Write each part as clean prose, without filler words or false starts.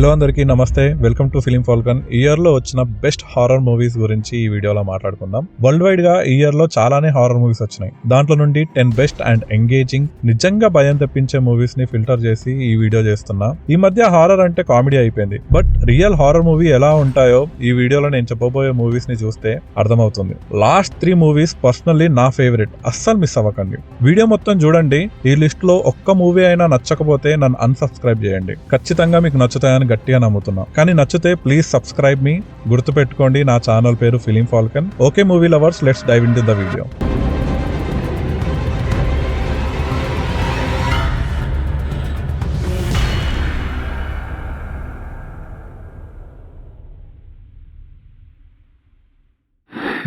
Hello అందరికీ నమస్తే, welcome to film Falcon. ఈ ఇయర్ లో వచ్చిన బెస్ట్ హారర్ మూవీస్ గురించి ఈ వీడియోలో మాట్లాడుకుందాం. వరల్డ్ వైడ్ గా ఈ ఇయర్ లో చాలానే హారర్ మూవీస్ వచ్చినాయి. దాంట్లో నుండి 10 బెస్ట్ అండ్ ఎంగేజింగ్ నిజంగా భయం తెప్పించే మూవీస్ ని ఫిల్టర్ చేసి ఈ వీడియో చేస్తున్నా. ఈ మధ్య హారర్ అంటే కామెడీ అయిపోయింది, బట్ రియల్ హారర్ మూవీ ఎలా ఉంటాయో ఈ వీడియోలో నేను చెప్పబోయే మూవీస్ ని చూస్తే అర్థమవుతుంది. లాస్ట్ 3 మూవీస్ పర్సనల్లీ నా ఫేవరెట్, అస్సలు మిస్ అవ్వకండి. వీడియో మొత్తం చూడండి. ఈ లిస్ట్ లో ఒక్క మూవీ అయినా నచ్చకపోతే నన్ను అన్సబ్స్క్రైబ్ చేయండి. ఖచ్చితంగా మీకు నచ్చుతాయని గట్టిగా నమ్ముతున్నా. కానీ నచ్చితే ప్లీజ్ సబ్స్క్రైబ్ మీ. గుర్తుపెట్టుకోండి, నా ఛానల్ పేరు Film Falcon. Okay movie lovers, let's dive into the video.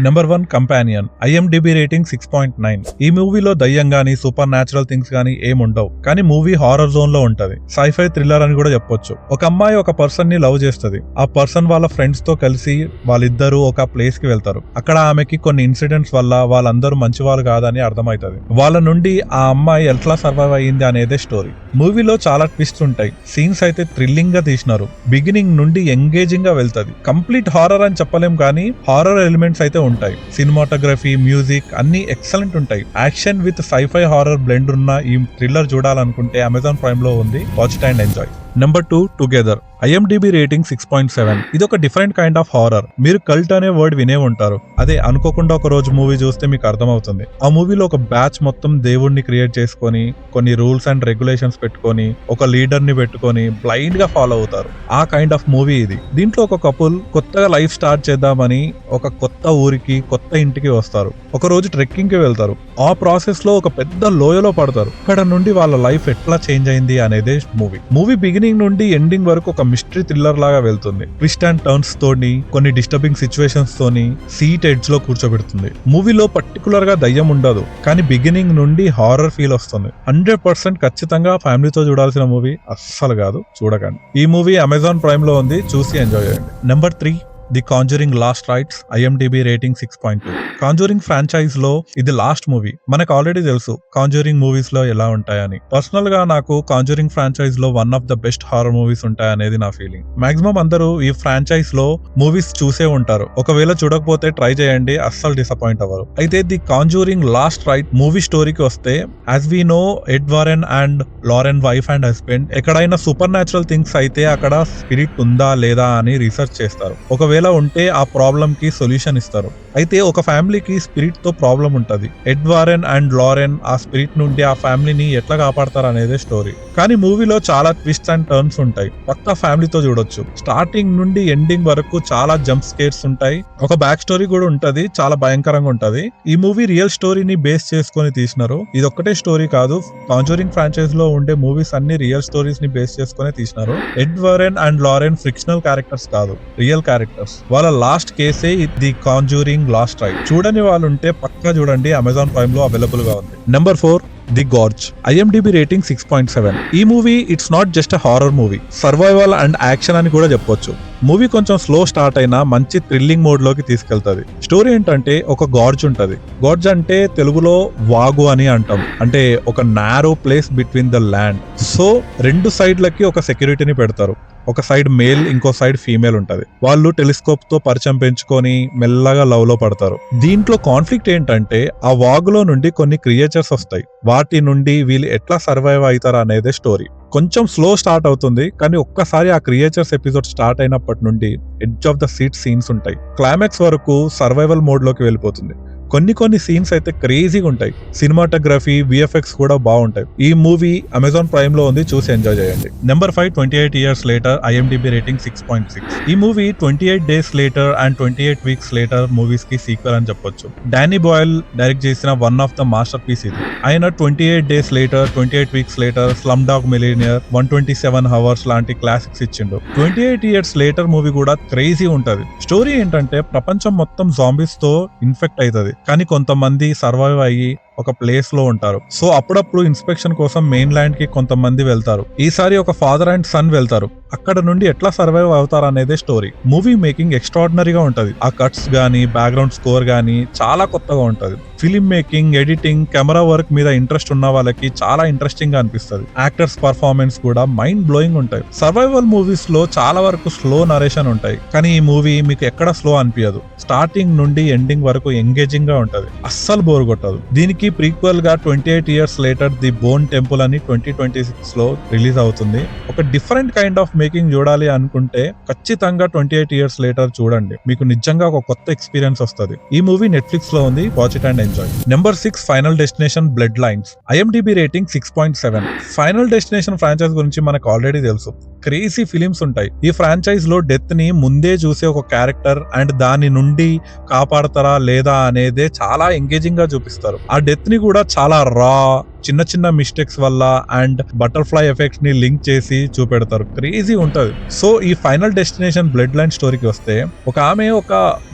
Number 1 companion. IMDb rating 6.9. ఈ మూవీలో దయ్యం గానీ సూపర్ న్యాచురల్ థింగ్స్ గానీ ఏముండవు, కానీ మూవీ హారర్ జోన్ లో ఉంటది. సైఫై థ్రిల్లర్ అని కూడా చెప్పొచ్చు. ఒక అమ్మాయి ఒక పర్సన్ ని లవ్ చేస్తది. ఆ పర్సన్ వాళ్ళ ఫ్రెండ్స్ తో కలిసి వాళ్ళిద్దరూ ఒక ప్లేస్ కి వెళ్తారు. అక్కడ ఆమెకి కొన్ని ఇన్సిడెంట్స్ వల్ల వాళ్ళందరూ మంచివారు కాదని అర్థమవుతుంది. వాళ్ళ నుండి ఆ అమ్మాయి ఎట్లా సర్వైవ్ అయ్యింది అనేదే స్టోరీ. మూవీలో చాలా ట్విస్ట్ ఉంటాయి. సీన్స్ అయితే థ్రిల్లింగ్ గా తీసినారు. బిగినింగ్ నుండి ఎంగేజింగ్ గా వెళ్తది. కంప్లీట్ హారర్ అని చెప్పలేం, కానీ హారర్ ఎలిమెంట్స్ అయితే ఉంటాయి. సినిమాటోగ్రఫీ, మ్యూజిక్ అన్ని ఎక్సలెంట్ ఉంటాయి. Action with scifi horror blend ఉన్న ఈ థ్రిల్లర్ చూడాలనుకుంటే అమెజాన్ ప్రైమ్ లో ఉంది. Watch it and enjoy. Number 2 together. IMDb rating 6.7. ఇది ఒక డిఫరెంట్ కైండ్ ఆఫ్ హారర్. మీరు కల్ట్ అనే వర్డ్ వినే ఉంటారు. అదే అనుకోకుండా ఒక రోజు మూవీ చూస్తే మీకు అర్థమవుతుంది. ఆ మూవీలో ఒక బ్యాచ్ మొత్తం దేవుడిని క్రియేట్ చేసుకొని, కొన్ని రూల్స్ అండ్ రెగ్యులేషన్స్ పెట్టుకొని, ఒక లీడర్ ని పెట్టుకొని బ్లైండ్ గా ఫాలో అవుతారు. ఆ కైండ్ ఆఫ్ మూవీ ఇది. దీంట్లో ఒక కపుల్ కొత్తగా లైఫ్ స్టార్ట్ చేద్దామని ఒక కొత్త ఊరికి, కొత్త ఇంటికి వస్తారు. ఒక రోజు ట్రెక్కింగ్ కి వెళ్తారు. ఆ ప్రాసెస్ లో ఒక పెద్ద లోయలో పడతారు. అక్కడ నుండి వాళ్ళ లైఫ్ ఎట్లా చేంజ్ అయింది అనేదే మూవీ బిగినింగ్ నుండి ఎండింగ్ వరకు ఒక మిస్టరీ థ్రిల్లర్ లాగా వెళ్తుంది. ట్విస్ట్ అండ్ టర్న్స్ తోని, కొన్ని డిస్టర్బింగ్ సిచ్యువేషన్స్ తోని సీట్ ఎడ్జ్ లో కూర్చోబెడుతుంది. మూవీలో పర్టికులర్ గా దయ్యం ఉండదు, కానీ బిగినింగ్ నుండి హారర్ ఫీల్ వస్తుంది. 100% ఖచ్చితంగా ఫ్యామిలీతో చూడాల్సిన మూవీ, అస్సలు కాదు చూడకండి. ఈ మూవీ అమెజాన్ ప్రైమ్ లో ఉంది, చూసి ఎంజాయ్ చేయండి. Number 3 the Conjuring last rites. IMDb rating 6.2. Conjuring franchise లో ఇది లాస్ట్ మూవీ. మనకు ఆల్రెడీ తెలుసు కాంజరింగ్ మూవీస్ లో ఎలా ఉంటాయని. పర్సనల్ గా నాకు కాంజరింగ్ ఫ్రాంచైజ్ లో one of the best horror movies ఉంటాయనేది నా ఫీలింగ్. మాక్సిమం అందరూ ఈ ఫ్రాంచైజ్ లో మూవీస్ చూసే ఉంటారు. ఒకవేళ చూడకపోతే ట్రై చేయండి, అస్సలు డిసప్పాయింట్ అవ్వరు. అయితే the Conjuring last rite movie స్టోరీకి వస్తే, as we know Ed Warren and Lorraine wife and husband ఎక్కడైనా సూపర్ న్యాచురల్ థింగ్స్ అయితే అక్కడ స్పిరిట్ ఉందా లేదా అని రీసెర్చ్ చేస్తారు. ఒకవేళ ఉంటే ఆ ప్రాబ్లం కి సొల్యూషన్ ఇస్తారు. అయితే ఒక ఫ్యామిలీకి స్పిరిట్ తో ప్రాబ్లం ఉంటది. ఎడ్ వారెన్ అండ్ లారెన్ ఆ స్పిరిట్ నుండి ఆ ఫ్యామిలీని ఎట్లా కాపాడతారు అనేదే స్టోరీ. కానీ మూవీలో చాలా ట్విస్ట్ అండ్ టర్న్స్ ఉంటాయి. పక్కా ఫ్యామిలీతో చూడొచ్చు. స్టార్టింగ్ నుండి ఎండింగ్ వరకు చాలా జంప్ స్కేర్స్ ఉంటాయి. ఒక బ్యాక్ స్టోరీ కూడా ఉంటది, చాలా భయంకరంగా ఉంటది. ఈ మూవీ రియల్ స్టోరీని బేస్ చేసుకొని తీసినారు. ఇది ఒక్కటే స్టోరీ కాదు, కాంజరింగ్ ఫ్రాంచైజ్ లో ఉండే మూవీస్ అన్ని రియల్ స్టోరీస్ ని బేస్ చేసుకొని తీసినారు. Ed Warren and Lorraine fictional characters కాదు, రియల్ క్యారెక్టర్స్. వాళ్ళ లాస్ట్ కేసే ది కాంజరింగ్ లాస్ట్ రైట్. చూడని వాళ్ళు ఉంటే పక్కా చూడండి, అమెజాన్ ప్రైమ్ లో అవైలబుల్ గా ఉంది. Number 4 the gorge. IMDb rating 6.7. ఈ movie it's not just a horror movie, survival and action అని కూడా చెప్పొచ్చు. మూవీ కొంచెం స్లో స్టార్ట్ అయినా మంచి థ్రిల్లింగ్ మోడ్ లోకి తీసుకెళ్తది. స్టోరీ ఏంటంటే, ఒక గార్జ్ ఉంటది. గార్జ్ అంటే తెలుగులో వాగు అని అంటాం. అంటే ఒక narrow place between the land. So 2 సైడ్లకి ఒక సెక్యూరిటీని పెడతారు. ఒక సైడ్ మేల్, ఇంకో సైడ్ ఫీమేల్ ఉంటది. వాళ్ళు టెలిస్కోప్ తో పరిచయం పెంచుకొని మెల్లగా లవ్ లో పడతారు. దీంట్లో కాన్ఫ్లిక్ట్ ఏంటంటే, ఆ వాగులో నుండి కొన్ని క్రియేచర్స్ వస్తాయి. వాటి నుండి వీళ్ళు ఎట్లా సర్వైవ్ అవుతారు అనేదే స్టోరీ. కొంచెం స్లో స్టార్ట్ అవుతుంది, కానీ ఒక్కసారి ఆ క్రియేచర్స్ ఎపిసోడ్ స్టార్ట్ అయినప్పటి నుండి edge of the seat scenes ఉంటాయి. క్లైమాక్స్ వరకు సర్వైవల్ మోడ్ లోకి వెళ్ళిపోతుంది. కొన్ని సీన్స్ అయితే క్రేజీగా ఉంటాయి. సినిమాటోగ్రఫీ, VFX కూడా బాగుంటాయి. ఈ మూవీ అమెజాన్ ప్రైమ్ లో ఉంది, చూసి ఎంజాయ్ చేయండి. Number 5 28 years later. IMDb rating 6.6. ఈ movie 28 days later and 28 weeks later movies కి సీక్వెల్ అని చెప్పొచ్చు. డానీ బాయిల్ డైరెక్ట్ చేసిన one of the masterpiece ఇది. ఆయన 28 days later, 28 weeks later, Slumdog Millionaire, 127 hours లాంటి క్లాసిక్స్ ఇచ్చిండు. 28 years later మూవీ కూడా క్రేజీ ఉంటది. స్టోరీ ఏంటంటే, ప్రపంచం మొత్తం జాంబీస్ తో ఇన్ఫెక్ట్ అవుతుంది, కానీ కొంతమంది సర్వైవ్ అయ్యి ఒక ప్లేస్ లో ఉంటారు. సో అప్పుడప్పుడు ఇన్స్పెక్షన్ కోసం మెయిన్ ల్యాండ్ కి కొంతమంది వెళ్తారు. ఈసారి ఒక ఫాదర్ అండ్ సన్ వెళ్తారు. అక్కడ నుండి ఎట్లా సర్వైవ్ అవుతారు అనేదే స్టోరీ. మూవీ మేకింగ్ ఎక్స్ట్రాడినరీగా ఉంటది. ఆ కట్స్ గానీ, బ్యాక్గ్రౌండ్ స్కోర్ గానీ చాలా కొత్తగా ఉంటది. Film making, editing, camera work మీద ఇంట్రెస్ట్ ఉన్న వాళ్ళకి చాలా ఇంట్రెస్టింగ్ గా అనిపిస్తుంది. యాక్టర్స్ పర్ఫార్మెన్స్ కూడా మైండ్ బ్లోయింగ్ ఉంటాయి. సర్వైవల్ మూవీస్ లో చాలా వరకు స్లో నరేషన్ ఉంటాయి, కానీ ఈ మూవీ మీకు ఎక్కడ స్లో అనిపించదు. స్టార్టింగ్ నుండి ఎండింగ్ వరకు ఎంగేజింగ్ గా ఉంటది. అస్సలు బోర్ కొట్టదు. దీనికి ప్రీక్వెల్ గా 28 years later the bone temple అని 2026 లో రిలీజ్ అవుతుంది. ఒక డిఫరెంట్ కైండ్ ఆఫ్ మేకింగ్ చూడాలి అనుకుంటే ఖచ్చితంగా 28 years later చూడండి. మీకు నిజంగా ఒక కొత్త ఎక్స్పీరియన్స్ వస్తుంది. ఈ మూవీ నెట్ఫ్లిక్స్ లో ఉంది. Watch it and enjoy. Number 6 final destination blood lines. IMDb rating 6.7. Final destination franchise గురించి మనకు ఆల్రెడీ తెలుసు. క్రేజీ ఫిలిమ్స్ ఉంటాయి. ఈ ఫ్రాంచైజ్ లో డెత్ ని ముందే చూసే ఒక క్యారెక్టర్ అండ్ దాని నుండి కాపాడతారా లేదా అనేదే చాలా ఎంగేజింగ్ గా చూపిస్తారు. ఆ డెత్ ని కూడా చాలా రా, చిన్న చిన్న మిస్టేక్స్ వల్ల అండ్ బటర్ఫ్లై ఎఫెక్ట్స్ ని లింక్ చేసి చూపెడతారు. క్రేజీ ఉంటది. సో ఈ ఫైనల్ డెస్టినేషన్ బ్లడ్ లైన్ స్టోరీకి వస్తే, ఒక ఆమె ఒక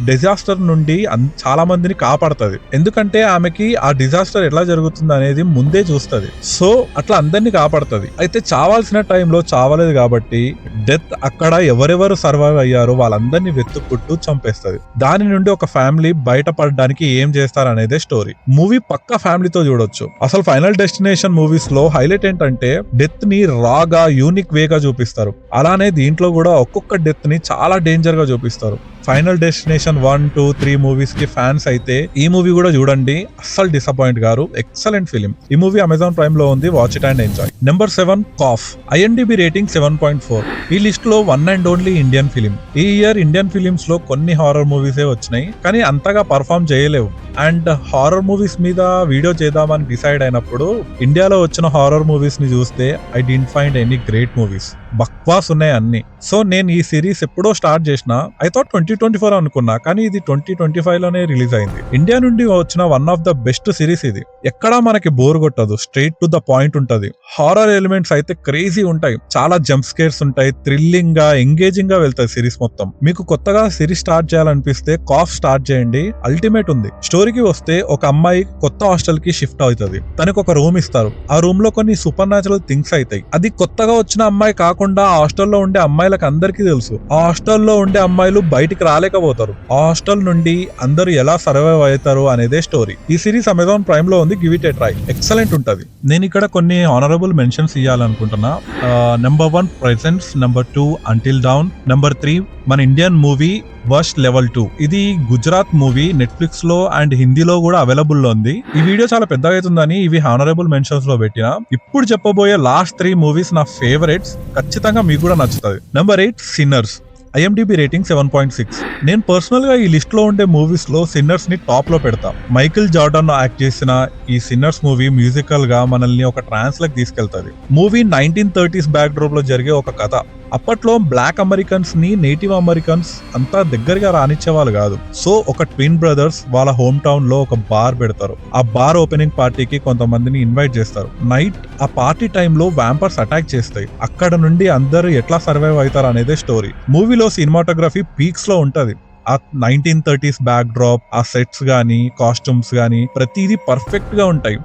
డిజాస్టర్ నుండి చాలా మందిని కాపాడుతుంది. ఎందుకంటే ఆమెకి ఆ డిజాస్టర్ ఎలా జరుగుతుంది అనేది ముందే చూస్తుంది. సో అట్లా అందరినీ కాపాడుతుంది. అయితే చావాల్సిన టైంలో చావలేదు కాబట్టి డెత్ అక్కడ ఎవరెవరు సర్వైవ్ అయ్యారో వాళ్ళందరినీ వెతుక్కుంటూ చంపేస్తుంది. దాని నుండి ఒక ఫ్యామిలీ బయటపడడానికి ఏం చేస్తారనేదే స్టోరీ. మూవీ పక్కా ఫ్యామిలీతో చూడొచ్చు. అసలు ఫైనల్ డెస్టినేషన్ మూవీస్ లో హైలైట్ ఏంటంటే డెత్ ని రాగా, యూనిక్ వేగా చూపిస్తారు. అలానే దీంట్లో కూడా ఒక్కొక్క డెత్ ని చాలా డేంజర్ గా చూపిస్తారు. ఫైనల్ డెస్టినేషన్ 1, 2, 3 మూవీస్ కి ఫ్యాన్స్ అయితే ఈ మూవీ కూడా చూడండి. అస్సలు డిసప్పాయింట్ గారు. Excellent film. ఈ మూవీ అమెజాన్ ప్రైమ్ లో ఉంది. Watch it and enjoy. Number 7 Khauf. IMDb rating 7.4. ఈ లిస్ట్ లో one and only Indian film. ఈ ఇయర్ ఇండియన్ ఫిలిమ్స్ లో కొన్ని హారర్ మూవీసే వచ్చినాయి, కానీ అంతగా పర్ఫామ్ చేయలేవు. అండ్ హారర్ మూవీస్ మీద వీడియో చేద్దామని డిసైడ్ అయినప్పుడు ఇండియాలో వచ్చిన హారర్ మూవీస్ ని చూస్తే I didn't find any great movies. బక్వాస్ ఉన్నాయి అన్ని. సో నేను ఈ సిరీస్ ఎప్పుడో స్టార్ట్ చేసిన. ఐ థాట్ 2024 అనుకున్నా, కానీ ఇది 2025 లోనే రిలీజ్ అయింది. ఇండియా నుండి వచ్చిన one of the best series ఇది. ఎక్కడా మనకి బోర్ కొట్టదు. స్ట్రైట్ టు ద పాయింట్ ఉంటది. హారర్ ఎలిమెంట్స్ అయితే క్రేజీ ఉంటాయి. చాలా జంప్ స్కేర్స్ ఉంటాయి. థ్రిల్లింగ్ గా, ఎంగేజింగ్ గా వెళ్తాయి సిరీస్ మొత్తం. మీకు కొత్తగా సిరీస్ స్టార్ట్ చేయాలనిపిస్తే కాఫ్ స్టార్ట్ చేయండి. అల్టిమేట్ ఉంది. స్టోరీకి వస్తే, ఒక అమ్మాయి కొత్త హాస్టల్ కి షిఫ్ట్ అవుతుంది. తనకు ఒక రూమ్ ఇస్తారు. ఆ రూమ్ లో కొన్ని సూపర్ న్యాచురల్ థింగ్స్ అవుతాయి. అది కొత్తగా వచ్చిన అమ్మాయి కాకుండా ఆ హాస్టల్లో ఉండే అమ్మాయిలకు అందరికీ తెలుసు. ఆ హాస్టల్లో ఉండే అమ్మాయిలు బయటికి రాలేకపోతారు. ఆ హాస్టల్ నుండి అందరూ ఎలా సర్వైవ్ అవుతారు అనేదే స్టోరీ. ఈ సిరీస్ అమెజాన్ ప్రైమ్ లో ఉంది. Give it a try. Excellent ఉంటది. నేను ఇక్కడ కొన్ని ఆనరబుల్ మెన్షన్స్ ఇవ్వాలనుకుంటున్నా. Number 1 presence. Number 2 until dawn. Number 3 మన ఇండియన్ మూవీ వర్స్ట్ లెవెల్ 2. ఇది గుజరాత్ మూవీ. నెట్ఫ్లిక్స్ లో అండ్ హిందీలో కూడా అవైలబుల్ లో ఉంది. ఈ వీడియో చాలా పెద్దగా అవుతుందని ఇవి హానరబుల్ మెన్షన్స్ లో పెట్టిన. ఇప్పుడు చెప్పబోయే లాస్ట్ 3 మూవీస్ నా ఫేవరెట్స్. ఖచ్చితంగా మీకు కూడా నచ్చుతుంది. Number 8 sinners. IMDb rating 7.6. నేను పర్సనల్ గా ఈ లిస్ట్ లో ఉండే మూవీస్ లో సిన్నర్స్ ని టాప్ లో పెడతా. మైకిల్ జార్డన్ యాక్ట్ చేసిన ఈ సిన్నర్స్ మూవీ మ్యూజికల్ గా మనల్ని ఒక ట్రాన్స్ లకు తీసుకెళ్తాది. మూవీ 1930s బ్యాక్ డ్రాప్ లో జరిగే ఒక కథ. అప్పట్లో బ్లాక్ అమెరికన్స్ ని నేటివ్ అమెరికన్స్ అంతా దగ్గరగా రానిచ్చేవాళ్ళు కాదు. సో ఒక ట్విన్ బ్రదర్స్ వాళ్ళ హోమ్ టౌన్ లో ఒక బార్ పెడతారు. ఆ బార్ ఓపెనింగ్ పార్టీకి కొంతమందిని ఇన్వైట్ చేస్తారు. నైట్ ఆ పార్టీ టైంలో వ్యాంపర్స్ అటాక్ చేస్తాయి. అక్కడ నుండి అందరూ ఎట్లా సర్వైవ్ అవుతారు అనేదే స్టోరీ. మూవీలో సినిమాటోగ్రఫీ పీక్స్ లో ఉంటది. ఆ 1930s బ్యాక్ డ్రాప్, ఆ సెట్స్ గానీ, కాస్ట్యూమ్స్ గానీ ప్రతిదీ పర్ఫెక్ట్ గా ఉంటాయి.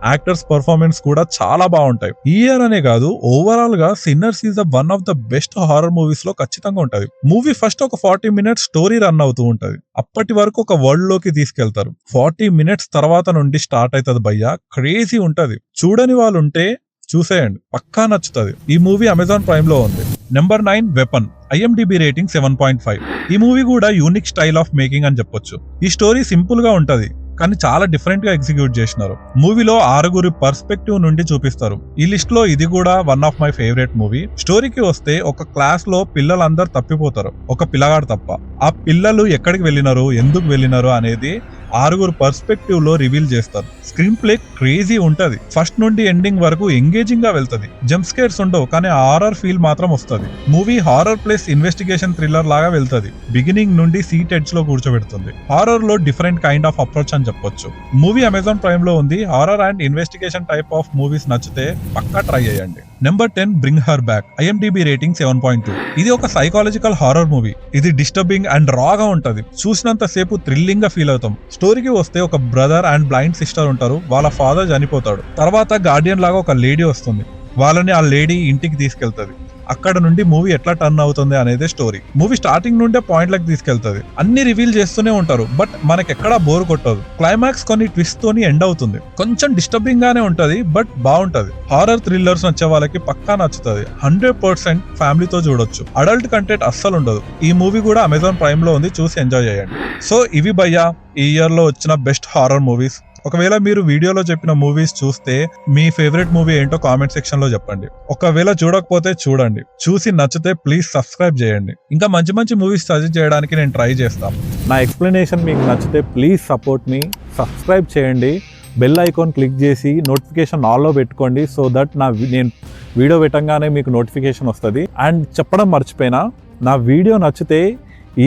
యాక్టర్స్ పర్ఫార్మెన్స్ కూడా చాలా బాగుంటాయి. ఈ ఇయర్ అనే కాదు, ఓవరాల్ గా sinners is one of the best horror movies లో ఖచ్చితంగా ఉంటది. మూవీ ఫస్ట్ ఒక 40 minutes స్టోరీ రన్ అవుతూ ఉంటది. అప్పటి వరకు ఒక వరల్డ్ లోకి తీసుకెళ్తారు. 40 minutes తర్వాత నుండి స్టార్ట్ అవుతుంది భయ్యా. క్రేజీ ఉంటది. చూడని వాళ్ళు ఉంటే చూసేయండి, పక్కా నచ్చుతుంది. ఈ మూవీ అమెజాన్ ప్రైమ్ లో ఉంది. Number 9 weapon. IMDb rating 7.5. ఈ మూవీ కూడా యూనిక్ స్టైల్ ఆఫ్ మేకింగ్ అని చెప్పొచ్చు. ఈ స్టోరీ సింపుల్ గా ఉంటది, కానీ చాలా డిఫరెంట్ గా ఎగ్జిక్యూట్ చేసినారు. మూవీలో 6 పర్స్పెక్టివ్ నుండి చూపిస్తారు. ఈ లిస్ట్ లో ఇది కూడా one of my favourite movie. స్టోరీకి వస్తే, ఒక క్లాస్ లో పిల్లలందరూ తప్పిపోతారు, ఒక పిల్లగాడు తప్ప. ఆ పిల్లలు ఎక్కడికి వెళ్ళినారు, ఎందుకు వెళ్ళినారు అనేది 6 పర్స్పెక్టివ్ లో రివీల్ చేస్తారు. స్క్రీన్ ప్లే క్రేజీ ఉంటది. ఫస్ట్ నుండి ఎండింగ్ వరకు ఎంగేజింగ్ గా వెళ్తది. జంప్ స్కేర్స్ ఉండవు, కానీ హారర్ ఫీల్ మాత్రం వస్తుంది. Movie horror plus investigation thriller లాగా వెళ్తది. బిగినింగ్ నుండి సీట్ ఎడ్జ్ లో కూర్చోబెడుతుంది. హారర్ లో డిఫరెంట్ కైండ్ ఆఫ్ అప్రోచ్ అని చెప్పొచ్చు. మూవీ అమెజాన్ ప్రైమ్ లో ఉంది. Horror and investigation type of movies నచ్చితే పక్కా ట్రై చేయండి. Number 10 bring her back. IMDb rating 7.2. ఇది ఒక సైకాలజికల్ హారర్ మూవీ. ఇది డిస్టర్బింగ్ అండ్ రాగా ఉంటది. చూసినంత సేపు థ్రిల్లింగ్ గా ఫీల్ అవుతాం. స్టోరీకి వస్తే ఒక బ్రదర్ అండ్ బ్లైండ్ సిస్టర్ ఉంటారు. వాళ్ళ ఫాదర్ చనిపోతాడు. తర్వాత గార్డియన్ లాగా ఒక లేడీ వస్తుంది. వాళ్ళని ఆ లేడీ ఇంటికి తీసుకెళ్తది. అక్కడ నుండి మూవీ ఎట్లా టర్న్ అవుతుంది అనేది స్టోరీ. మూవీ స్టార్టింగ్ నుండే పాయింట్లకు తీసుకెళ్తది. అన్ని రివీల్ చేస్తూనే ఉంటారు, బట్ మనకెక్కడా బోర్ కొట్టదు. క్లైమాక్స్ కొన్ని ట్విస్ట్ తోని ఎండ్ అవుతుంది. కొంచెం డిస్టర్బింగ్ గానే ఉంటది, బట్ బాగుంటది. హారర్ థ్రిల్లర్స్ నచ్చే వాళ్ళకి పక్కా నచ్చుతుంది. 100% ఫ్యామిలీతో చూడొచ్చు. అడల్ట్ కంటెంట్ అస్సలు ఉండదు. ఈ మూవీ కూడా అమెజాన్ ప్రైమ్ లో ఉంది, చూసి ఎంజాయ్ చేయండి. సో ఇవి భయ్యా ఈ ఇయర్ లో వచ్చిన బెస్ట్ హారర్ మూవీస్. ఒకవేళ మీరు వీడియోలో చెప్పిన మూవీస్ చూస్తే మీ ఫేవరెట్ మూవీ ఏంటో కామెంట్ సెక్షన్ లో చెప్పండి. ఒకవేళ చూడకపోతే చూడండి, చూసి నచ్చితే ప్లీజ్ సబ్స్క్రైబ్ చేయండి. ఇంకా మంచి మంచి మూవీస్ సజెస్ట్ చేయడానికి నేను ట్రై చేస్తాను. నా ఎక్స్ప్లెనేషన్ మీకు నచ్చితే ప్లీజ్ సపోర్ట్ మీ, సబ్స్క్రైబ్ చేయండి, బెల్ ఐకాన్ క్లిక్ చేసి నోటిఫికేషన్ ఆల్లో పెట్టుకోండి. సో దట్ నేను వీడియో పెట్టంగానే మీకు నోటిఫికేషన్ వస్తుంది. అండ్ చెప్పడం మర్చిపోయినా, నా వీడియో నచ్చితే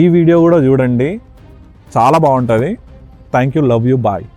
ఈ వీడియో కూడా చూడండి, చాలా బాగుంటుంది. Thank you, love you, bye.